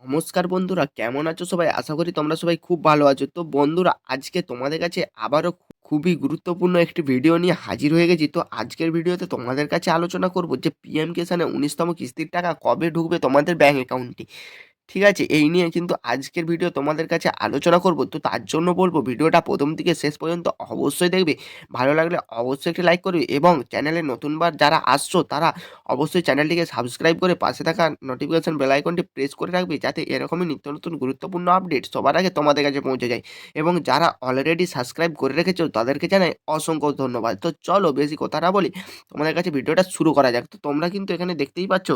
নমস্কার বন্ধুরা, কেমন আছো সবাই? আশা করি তোমরা সবাই খুব ভালো আছো। তো বন্ধুরা, আজকে তোমাদের কাছে আবারও খুবই গুরুত্বপূর্ণ একটি ভিডিও নিয়ে হাজির হয়ে গেছি। তো আজকের ভিডিওতে তোমাদের কাছে আলোচনা করব যে পিএম কিষাণে ১৯তম কিস্তির টাকা কবে ঢুকবে তোমাদের ব্যাংক অ্যাকাউন্টে। ঠিক আছে? এই নিয়ে কিন্তু আজকের ভিডিও তোমাদের কাছে আলোচনা করব। তো তার জন্য বলব ভিডিওটা ১ম থেকে শেষ পর্যন্ত অবশ্যই দেখবে। ভালো লাগলে অবশ্যই একটি লাইক করবে এবং চ্যানেলে নতুনবার যারা আসছো তারা অবশ্যই চ্যানেলটিকে সাবস্ক্রাইব করে পাশে থাকা নোটিফিকেশন বেল আইকনটি প্রেস করে রাখবে, যাতে এরকমই নিত্য নতুন গুরুত্বপূর্ণ আপডেট সবার আগে তোমাদের কাছে পৌঁছে যায়। এবং যারা অলরেডি সাবস্ক্রাইব করে রেখেছো তাদেরকে জানাই অসংখ্য ধন্যবাদ। তো চলো বেশি কথা না বলি, তোমাদের কাছে ভিডিওটা শুরু করা যাক। তো তোমরা কিন্তু এখানে দেখতেই পাচ্ছ,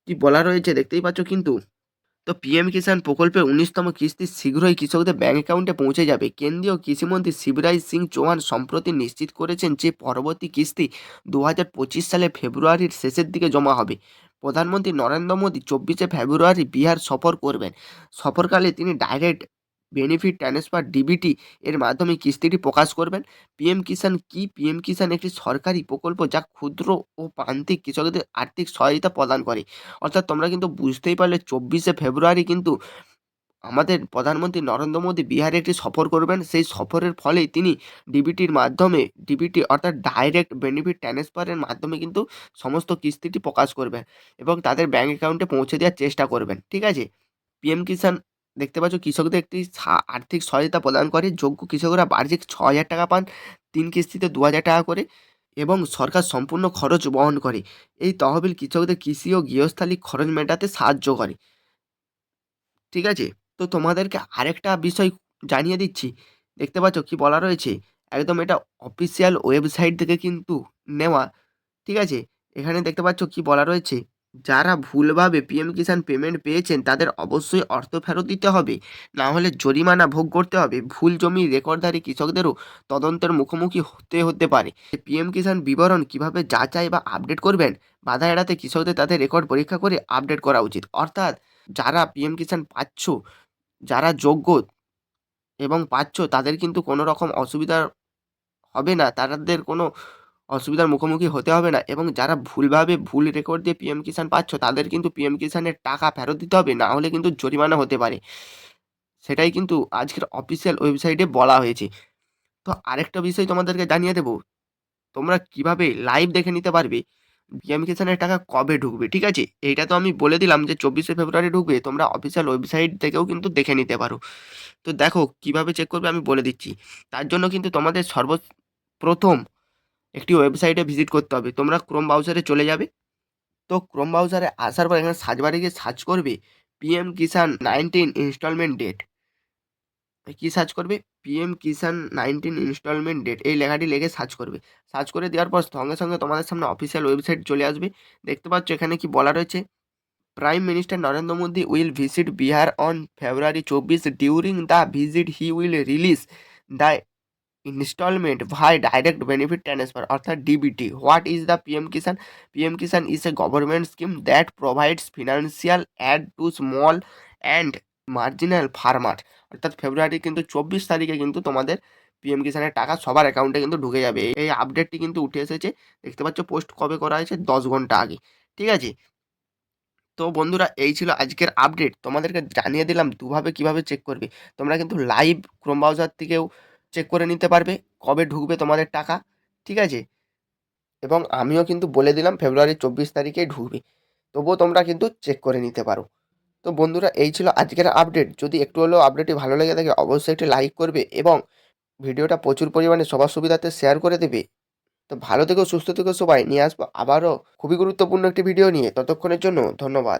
কি বলা রয়েছে দেখতেই পাচ্ছ কিন্তু। তো পিএম কিষাণ প্রকল্পের ১৯তম কিস্তি শীঘ্রই কৃষকদের ব্যাংক অ্যাকাউন্টে পৌঁছে যাবে। কেন্দ্রীয় কৃষিমন্ত্রী শিবরাজ সিং চৌহান সম্প্রতি নিশ্চিত করেছেন যে পরবর্তী কিস্তি ২০২৫ সালের ফেব্রুয়ারির শেষের দিকে জমা হবে। প্রধানমন্ত্রী নরেন্দ্র মোদী ২৪শে ফেব্রুয়ারি বিহার সফর করবেন। সফরকালে তিনি ডাইরেক্ট বেনিফিট ট্রান্সফার ডিবিটি এর মাধ্যমে কিস্তিটি প্রকাশ করবেন। পিএম কিষাণ কি? পিএম কিষাণ একটি সরকারি প্রকল্প যা ক্ষুদ্র ও প্রান্তিক কৃষকদের আর্থিক সহায়তা প্রদান করে। অর্থাৎ তোমরা কিন্তু বুঝতেই পারলে ২৪শে ফেব্রুয়ারি কিন্তু আমাদের প্রধানমন্ত্রী নরেন্দ্র মোদী বিহারে একটি সফর করবেন। সেই সফরের ফলেই তিনি ডিবিটির মাধ্যমে, ডিবিটি অর্থাৎ ডাইরেক্ট বেনিফিট ট্রান্সফারের মাধ্যমে কিন্তু সমস্ত কিস্তিটি প্রকাশ করবেন এবং তাদের ব্যাংক অ্যাকাউন্টে পৌঁছে দেওয়ার চেষ্টা করবেন। ঠিক আছে? পিএম কিষাণ দেখতে পাচ্ছ কৃষকদের একটি আর্থিক সহায়তা প্রদান করে। যোগ্য কৃষকরা বার্ষিক ৳৬,০০০ পান, ৩ কিস্তিতে ৳২,০০০ করে এবং সরকার সম্পূর্ণ খরচ বহন করে। এই তহবিল কৃষকদের কৃষি ও গৃহস্থালী খরচ মেটাতে সাহায্য করে। ঠিক আছে? তো তোমাদেরকে আরেকটা বিষয় জানিয়ে দিচ্ছি। দেখতে পাচ্ছ কি বলা রয়েছে? একদম এটা অফিসিয়াল ওয়েবসাইট থেকে কিন্তু নেওয়া। ঠিক আছে? এখানে দেখতে পাচ্ছ কি বলা রয়েছে? যারা ভুলভাবে পিএম কিষাণ পেমেন্ট পেয়েছেন তাদের অবশ্যই অর্থ ফেরত দিতে হবে। না হলে জরিমানা ভোগ করতে হবে। ভুল জমি রেকর্ডধারী কৃষকদেরও তদন্তের মুখোমুখি হতে পারে। পিএম কিষাণ বিবরণ কিভাবে যাচাই বা আপডেট করবেন? বাধা এড়াতে কৃষকদের তাদের রেকর্ড পরীক্ষা করে আপডেট করা উচিত। অর্থাৎ যারা পিএম কিষাণ পাচ্ছ, যারা যোগ্য এবং পাচ্ছ তাদের কিন্তু কোনো রকম অসুবিধা হবে না। তাদের কোনো অসুবিধার মুখোমুখি হতে হবে না এবং যারা ভুলভাবে ভুল রেকর্ড দিয়ে পিএম কিষাণ পাচ্ছ তাদের কিন্তু পিএম কিষাণের টাকা ফেরত দিতে হবে। না হলে কিন্তু জরিমানা হতে পারে। সেটাই কিন্তু আজকের অফিসিয়াল ওয়েবসাইটে বলা হয়েছে। তো আরেকটা বিষয় তোমাদেরকে জানিয়ে দেব, তোমরা কিভাবে লাইভ দেখে নিতে পারবে পিএম কিষাণের টাকা কবে ঢুকবে। ঠিক আছে? এইটা তো আমি বলে দিলাম যে ২৪শে ফেব্রুয়ারি ঢুকবে। তোমরা অফিসিয়াল ওয়েবসাইট থেকেও কিন্তু দেখে নিতে পারো। তো দেখো কিভাবে চেক করবে আমি বলে দিচ্ছি। তার জন্য কিন্তু তোমাদের সর্বপ্রথম একটি ওয়েবসাইটে ভিজিট করতে হবে। তোমরা ক্রোম ব্রাউজারে চলে যাবে। তো ক্রোম ব্রাউজারে আসার পর এখানে সার্চ বারে গিয়ে সার্চ করবে পিএম কিষাণ ১৯ ইনস্টলমেন্ট ডেট। কি সার্চ করবে? পিএম কিষাণ ১৯ ইনস্টলমেন্ট ডেট এই লেখাটি লিখে সার্চ করবে। সার্চ করে দেওয়ার পর সঙ্গে, সঙ্গে তোমাদের সামনে অফিসিয়াল ওয়েবসাইট চলে আসবে। দেখতে পাচ্ছ এখানে কি বলা রয়েছে? Prime minister Narendra Modi will visit Bihar on February ২৪। During the visit he will release the instalment via direct benefit transfer অর্থাৎ DBT. What is the PM Kisan? PM Kisan is a government scheme that provides financial aid to small and marginal farmer. অর্থাৎ ফেব্রুয়ারি কিন্তু ২৪ তারিখে কিন্তু তোমাদের PM কিষাণের টাকা সবার অ্যাকাউন্টে কিন্তু ঢুকে যাবে। এই আপডেটটি কিন্তু উঠে এসেছে। দেখতে পাচ্ছ পোস্ট কবে করা হয়েছে? ১০ ঘন্টা আগে। ঠিক আছে? তো বন্ধুরা, এই ছিল আজকের আপডেট। তোমাদেরকে জানিয়ে দিলাম দুভাবে কিভাবে চেক করবে। তোমরা কিন্তু লাইভ ক্রোম ব্রাউজার থেকেও চেক করে নিতে পারবে কবে ঢুকবে তোমাদের টাকা। ঠিক আছে? এবং আমিও কিন্তু বলে দিলাম ফেব্রুয়ারি ২৪ তারিখেই ঢুকবে। তবুও তোমরা কিন্তু চেক করে নিতে পারো। তো বন্ধুরা, এই ছিল আজকের আপডেট। যদি একটু হলেও আপডেটটি ভালো লেগে থাকে অবশ্যই একটি লাইক করবে এবং ভিডিওটা প্রচুর পরিমাণে সবার সুবিধার্থে শেয়ার করে দেবে। তো ভালো থেকো, সুস্থ থেকো সবাই। নিয়ে আসবো আবারও খুবই গুরুত্বপূর্ণ একটি ভিডিও নিয়ে। ততক্ষণের জন্য ধন্যবাদ।